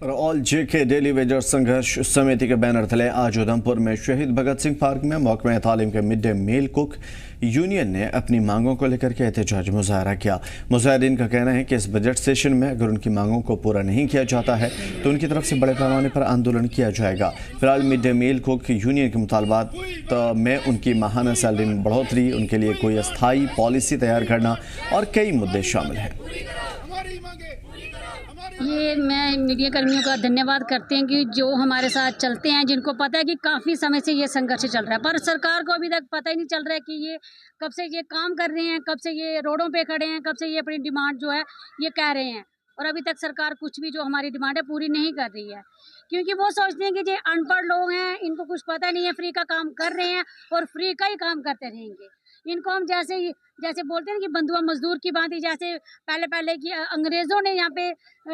और ऑल जेके daily wagers संघर्ष समिति के बैनर तले आज उधमपुर में शहीद भगत सिंह पार्क में महकमा तालीम के mid day meal cook union ने अपनी मांगों को लेकर के एहतजाज मुजाहरा किया। मुजाहिदीन का कहना है कि इस बजट सेशन में अगर उनकी मांगों को पूरा नहीं किया जाता है तो उनकी तरफ से बड़े पैमाने पर आंदोलन किया जाएगा। फिलहाल mid day meal cook union के मुतालबात में उनकी माहाना सैलरी में बढ़ोतरी, उनके लिए कोई अस्थायी पॉलिसी तैयार करना और कई मुद्दे शामिल हैं। ये मैं मीडिया कर्मियों का धन्यवाद करते हैं कि जो हमारे साथ चलते हैं, जिनको पता है कि काफ़ी समय से ये संघर्ष चल रहा है, पर सरकार को अभी तक पता ही नहीं चल रहा है कि ये कब से ये काम कर रहे हैं, कब से ये रोडों पे खड़े हैं, कब से ये अपनी डिमांड जो है ये कह रहे हैं, और अभी तक सरकार कुछ भी जो हमारी डिमांड है पूरी नहीं कर रही है। क्योंकि वो सोचते हैं कि जो अनपढ़ लोग हैं इनको कुछ पता नहीं है, फ्री का काम कर रहे हैं और फ्री का ही काम करते रहेंगे। इनको हम जैसे बोलते हैं कि बंधुआ मजदूर की बात ही, जैसे पहले की अंग्रेज़ों ने यहाँ पे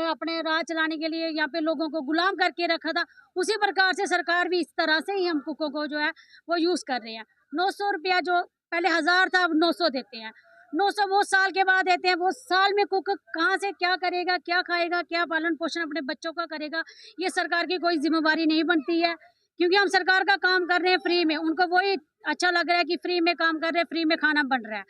अपने राज चलाने के लिए यहाँ पे लोगों को गुलाम करके रखा था, उसी प्रकार से सरकार भी इस तरह से ही हम कुकों को जो है वो यूज़ कर रहे हैं। 900 रुपया जो पहले 1000 था अब 900 देते हैं। 900 वो साल के बाद देते हैं। वो साल में कुक कहाँ से क्या करेगा, क्या खाएगा, क्या पालन पोषण अपने बच्चों का करेगा, ये सरकार की कोई जिम्मेवारी नहीं बनती है। क्योंकि हम सरकार का काम कर रहे हैं फ्री में, उनको वही अच्छा लग रहा है कि फ्री में काम कर रहे हैं, फ्री में खाना बन रहा है।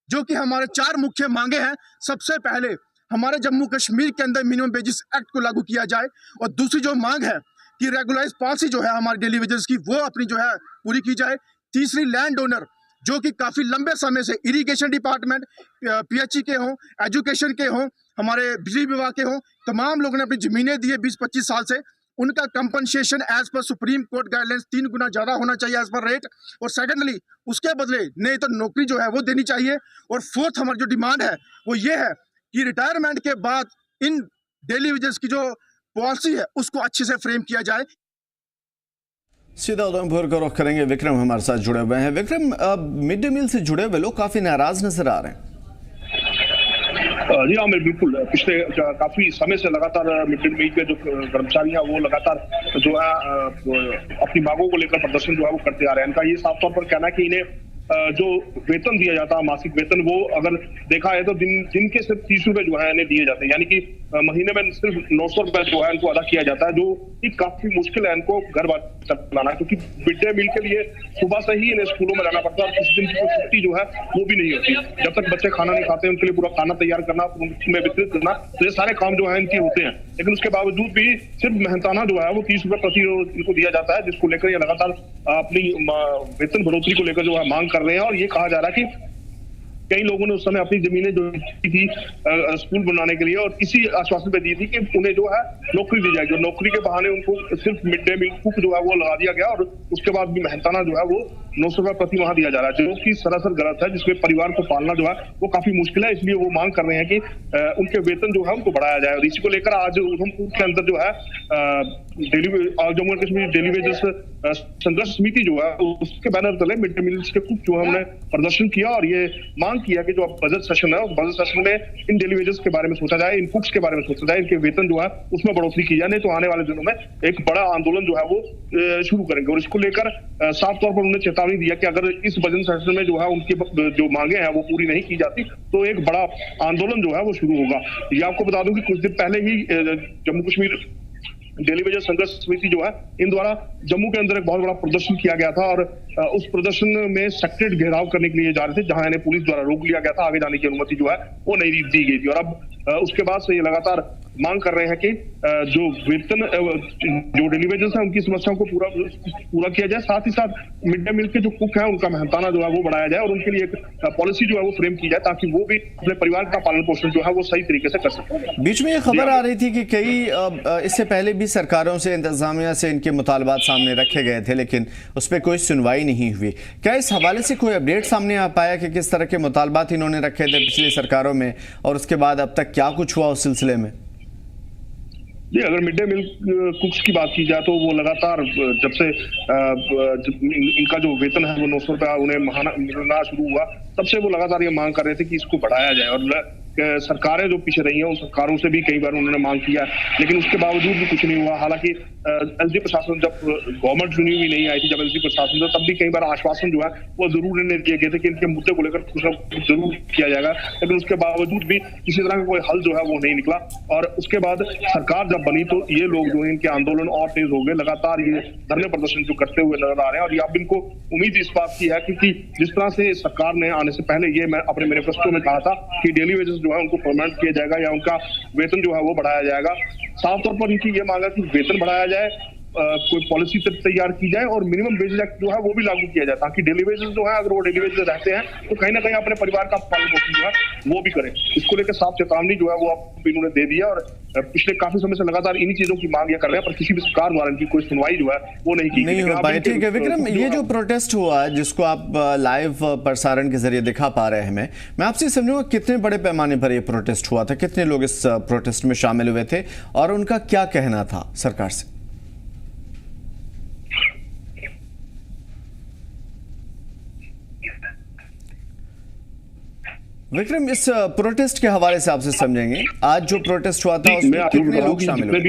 जो कि हमारे 4 मुख्य मांगे हैं। सबसे पहले हमारे जम्मू कश्मीर के अंदर मिनिमम वेजेस एक्ट को लागू किया जाए, और दूसरी जो मांग है कि रेगुलराइज पॉलिसी जो है हमारे डेली वेजेस की वो अपनी जो है पूरी की जाए। तीसरी, लैंड ओनर जो कि काफ़ी लंबे समय से इरिगेशन डिपार्टमेंट, पीएचई के हों, एजुकेशन के हों, हमारे बिजली विभाग के हों, तमाम लोगों ने अपनी ज़मीनें दी है 20-25 साल से, उनका compensation as per supreme court guidelines 3 गुना ज़्यादा होना चाहिए एज पर रेट। और सेकेंडली उसके बदले नहीं तो नौकरी जो है वो देनी चाहिए। और फोर्थ हमारी जो डिमांड है वो ये है कि रिटायरमेंट के बाद इन डेली वेजेस की जो पॉलिसी है उसको अच्छे से फ्रेम किया जाए। सीधा उधमपुर का रुख करेंगे। विक्रम हमारे साथ जुड़े हुए हैं। विक्रम, मिड डे मील से जुड़े हुए लोग काफी नाराज नजर आ रहे हैं। जी हाँ, बिल्कुल। पिछले काफी समय से लगातार मिड डे मील के जो कर्मचारी हैं वो लगातार जो है अपनी मांगों को लेकर प्रदर्शन जो है वो करते आ रहे हैं। इनका ये साफ तौर पर कहना है कि इन्हें जो वेतन दिया जाता है, मासिक वेतन, वो अगर देखा है तो दिन के सिर्फ 30 रुपए जो है इन्हें दिए जाते हैं, यानी कि महीने में सिर्फ 900 रुपए जो है इनको अदा किया जाता है, जो कि काफी मुश्किल है इनको घर बार चलाना, क्योंकि मिड डे मील के लिए सुबह से ही इन्हें स्कूलों में रहना पड़ता है और किसी दिन की छुट्टी जो है वो भी नहीं होती। जब तक बच्चे खाना नहीं खाते उनके लिए पूरा खाना तैयार करना, उनमें वितरित करना, तो ये सारे काम जो है इनके होते हैं। लेकिन उसके बावजूद भी सिर्फ मेहनताना जो है वो 30 रुपए प्रति रोज इनको दिया जाता है, जिसको लेकर ये लगातार अपनी वेतन बढ़ोतरी को लेकर जो है मांग कर रहे हैं। और ये कहा जा रहा है कि कई लोगों ने उस समय अपनी जमीनें जो थी स्कूल बनाने के लिए और इसी आश्वासन पे दी थी कि उन्हें जो है नौकरी दी जाएगी, और नौकरी के बहाने उनको सिर्फ मिड डे मील कुक जो है वो लगा दिया गया, और उसके बाद भी मेहनताना जो है वो 900 रुपए प्रति माह दिया जा रहा है, जो कि सरासर गलत है, जिसमें परिवार को पालना जो है वो काफी मुश्किल है। इसलिए वो मांग कर रहे हैं कि उनके वेतन जो है उनको बढ़ाया जाए। और इसी को लेकर आज उधमपुर के अंदर जो है जम्मू कश्मीर डेली वेजेस संघर्ष समिति जो है उसके बैनर तले मिड डे मील के कुक जो है हमने प्रदर्शन किया, और ये मांग किया कि जो बजट सेशन है उस बजट सेशन में इन डेली वेजेस के बारे में सोचा जाए, इन कुक्स के बारे में सोचा जाए, इनके वेतन जो है उसमें बढ़ोतरी की जाए, नहीं तो आने वाले दिनों में एक बड़ा आंदोलन जो है वो शुरू करेंगे। और इसको लेकर साफ तौर पर उन्होंने चेतावनी दिया कि अगर इस बजट सेशन में जो है उनकी जो मांगे हैं वो पूरी नहीं की जाती तो एक बड़ा आंदोलन जो है वो शुरू होगा। ये आपको बता दूं कि कुछ दिन पहले ही जम्मू कश्मीर डेली वेजेस संघर्ष समिति जो है इन द्वारा जम्मू के अंदर एक बहुत बड़ा प्रदर्शन किया गया था, और उस प्रदर्शन में सेक्रेट घेराव करने के लिए जा रहे थे, जहां इन्हें पुलिस द्वारा रोक लिया गया था, आगे जाने की अनुमति जो है वो नहीं दी गई थी। और अब उसके बाद से ये लगातार मांग कर रहे हैं कि जो वेतन जो डेली वेजेस है उनकी समस्याओं को पूरा किया जाए, साथ ही साथ मिड डे मील के जो कुक है उनका मेहनताना जो है वो बढ़ाया जाए, और उनके लिए एक पॉलिसी जो है वो फ्रेम की जाए, ताकि वो भी अपने परिवार का पालन पोषण जो है वो सही तरीके से कर सके। बीच में ये खबर आ रही थी कि कई इससे पहले भी सरकारों से, इंतजामिया से इनके मुतालबात सामने रखे गए थे, लेकिन उस पर कोई सुनवाई नहीं हुई। क्या इस हवाले से कोई अपडेट सामने आ पाया कि किस तरह के मुतालबात इन्होंने रखे थे पिछली सरकारों में, और उसके बाद अब तक क्या कुछ हुआ उस सिलसिले में? जी, अगर मिड डे मील कुक्स की बात की जाए तो वो लगातार जब से इनका जो वेतन है वो 900 रुपया उन्हें मिलना शुरू हुआ, तब से वो लगातार ये मांग कर रहे थे कि इसको बढ़ाया जाए। और सरकारें जो पीछे रही हैं उन सरकारों से भी कई बार उन्होंने मांग किया, लेकिन उसके बावजूद भी कुछ नहीं हुआ। हालांकि एसडी प्रशासन जब गवर्नमेंट चुनी हुई नहीं आई थी, जब एसडी प्रशासन था, तब भी कई बार आश्वासन जो है वो जरूर इन्हें दिए गए थे कि इनके मुद्दे को लेकर कुछ ना कुछ जरूर किया जाएगा, लेकिन उसके बावजूद भी किसी तरह का कोई हल जो है वो नहीं निकला। और उसके बाद सरकार जब बनी तो ये लोग जो है इनके आंदोलन और तेज हो गए, लगातार ये धरने प्रदर्शन जो करते हुए नजर आ रहे हैं। और अब इनको उम्मीद इस बात की है क्योंकि जिस तरह से सरकार ने आने से पहले ये मैं अपने मैनिफेस्टो में कहा था कि डेली वेजेस जो है उनको परमानेंट किया जाएगा या उनका वेतन जो है वो बढ़ाया जाएगा। साफ तौर पर इनकी ये मांग है कि वेतन बढ़ाया जाए, कोई पॉलिसी तैयार की जाए और मिनिमम वेजेस एक्ट जो है वो भी लागू किया जाए, ताकि डेली वेजेस जो है अगर वो डेली वेजेस रहते हैं तो कहीं ना कहीं अपने परिवार का पालन पोषण जो है वो भी करें। इसको लेकर साफ चेतावनी जो है वो अब इन्होंने दे दिया और पिछले काफी समय से लगातार इन्हीं चीजों की मांग कर रहे हैं, पर किसी भी सरकार द्वारा इनकी कोई सुनवाई जो है वो नहीं हो पाई। ठीक है विक्रम, ये जो प्रोटेस्ट हुआ जिसको आप लाइव प्रसारण के जरिए दिखा पा रहे हैं हमें, मैं आपसे समझूंगा कितने बड़े पैमाने पर यह प्रोटेस्ट हुआ था, कितने लोग इस प्रोटेस्ट में शामिल हुए थे और उनका क्या कहना था सरकार से? विक्रम, इस प्रोटेस्ट के हवाले से आपसे समझेंगे, आज जो प्रोटेस्ट हुआ था उसमें कितने लोग शामिल हुए?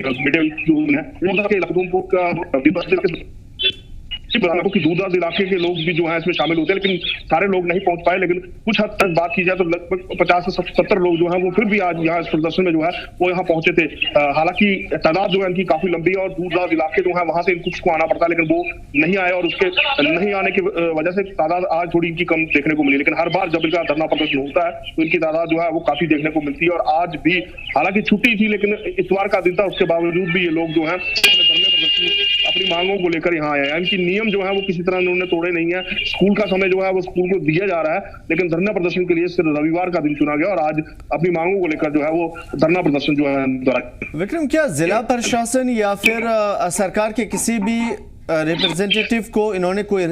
कि दूरदराज इलाके के लोग भी जो है इसमें शामिल होते हैं, लेकिन सारे लोग नहीं पहुंच पाए। लेकिन कुछ हद तक बात की जाए तो लगभग 50 से 70 लोग जो है वो फिर भी आज यहाँ इस प्रदर्शन में जो है वो यहाँ पहुंचे थे। हालांकि तादाद जो है इनकी काफी लंबी है और दूरदराज इलाके जो है वहां से कुछ को आना पड़ता है, लेकिन वो नहीं आए और उसके नहीं आने की वजह से तादाद आज थोड़ी इनकी कम देखने को मिली। लेकिन हर बार जब इनका धरना प्रदर्शन होता है तो इनकी तादाद जो है वो काफी देखने को मिलती है। और आज भी हालांकि छुट्टी थी लेकिन इतवार का दिन था, उसके बावजूद भी ये लोग जो है धरने प्रदर्शन अपनी मांगों को लेकर यहाँ आए हैं। इनकी नियम जो है वो किसी तरह उन्होंने तोड़े नहीं है। स्कूल का समय जो है वो स्कूल को दिया जा रहा है, लेकिन धरना प्रदर्शन के लिए सिर्फ रविवार का दिन चुना गया और आज अपनी मांगों को लेकर जो है वो धरना प्रदर्शन जो है। विक्रम, क्या जिला प्रशासन या फिर सरकार के किसी भी रिप्रेजेंटेटिव को इन्होंने कोई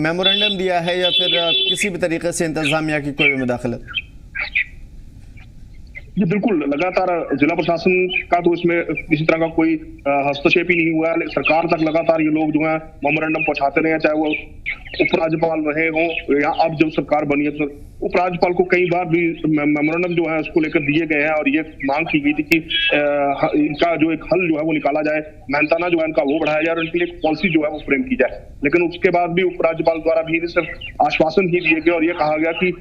मेमोरेंडम दिया है या फिर किसी भी तरीके से इंतजामिया की कोई मुदाखलत? जी बिल्कुल, लगातार जिला प्रशासन का तो इसमें किसी तरह का कोई हस्तक्षेप ही नहीं हुआ है। सरकार तक लगातार ये लोग जो है मेमोरेंडम पहुंचाते रहे, चाहे वो उपराज्यपाल रहे हों या अब जब सरकार बनी है तो उपराज्यपाल को कई बार भी मेमोरेंडम जो है उसको लेकर दिए गए हैं और ये मांग की गई थी कि इनका जो एक हल जो है वो निकाला जाए, मेहनताना जो है इनका वो बढ़ाया जाए और इनके लिए एक पॉलिसी जो है वो फ्रेम की जाए। लेकिन उसके बाद भी उपराज्यपाल द्वारा भी सिर्फ आश्वासन ही दिए गए और ये कहा गया कि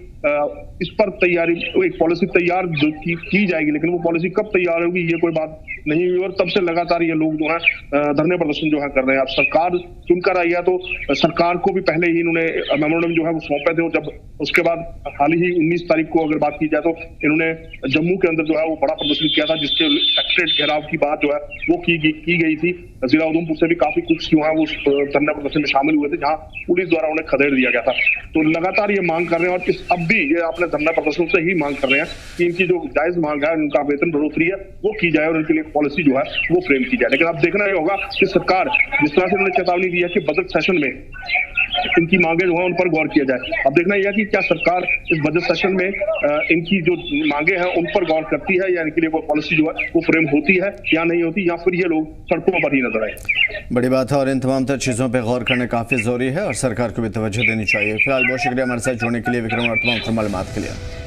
इस पर तैयारी एक पॉलिसी तैयार की जाएगी, लेकिन वो पॉलिसी कब तैयार होगी ये कोई बात नहीं हुई। और तब से लगातार ये लोग जो है धरने प्रदर्शन जो है कर रहे हैं। अब सरकार चुनकर आई है तो सरकार को भी पहले ही इन्होंने मेमोरेंडम जो है वो सौंपे थे और जब उसके बाद हाल ही 19 तारीख को अगर बात की जाए तो इन्होंने जम्मू के अंदर जो है वो बड़ा प्रदर्शन किया था, जिसके सेक्रेटरीट घेराव की बात जो है वो की गई थी। जिला उधमपुर से भी काफी कुछ जो है वो धरने प्रदर्शन में शामिल हुए थे, जहाँ पुलिस द्वारा उन्हें खदेड़ दिया गया था। तो लगातार ये मांग कर रहे हैं और अब भी ये अपने धरना प्रदर्शन से ही मांग कर रहे हैं कि इनकी जो जायज मांग है, उनका वेतन बढ़ोतरी है वो की जाए और उनके लिए पॉलिसी जो है वो फ्रेम की जाए। लेकिन अब देखना ये होगा कि सरकार जिस तरह से उन्होंने चेतावनी दी है कि बजट सेशन में इनकी मांगे जो है उन पर गौर किया जाए। अब देखना यह कि क्या सरकार इस बजट सेशन में इनकी जो मांगे हैं उन पर गौर करती है या इनके लिए कोई पॉलिसी जो है वो फ्रेम होती है या नहीं होती, या फिर ये लोग सड़कों पर ही नजर आए। बड़ी बात है और इन तमाम तर चीज़ों पर गौर करना काफ़ी ज़रूरी है और सरकार को भी तवज्जो देनी चाहिए। फिलहाल बहुत शुक्रिया हमारे साथ जुड़ने के लिए विक्रम और तमाम मालूमात के लिए।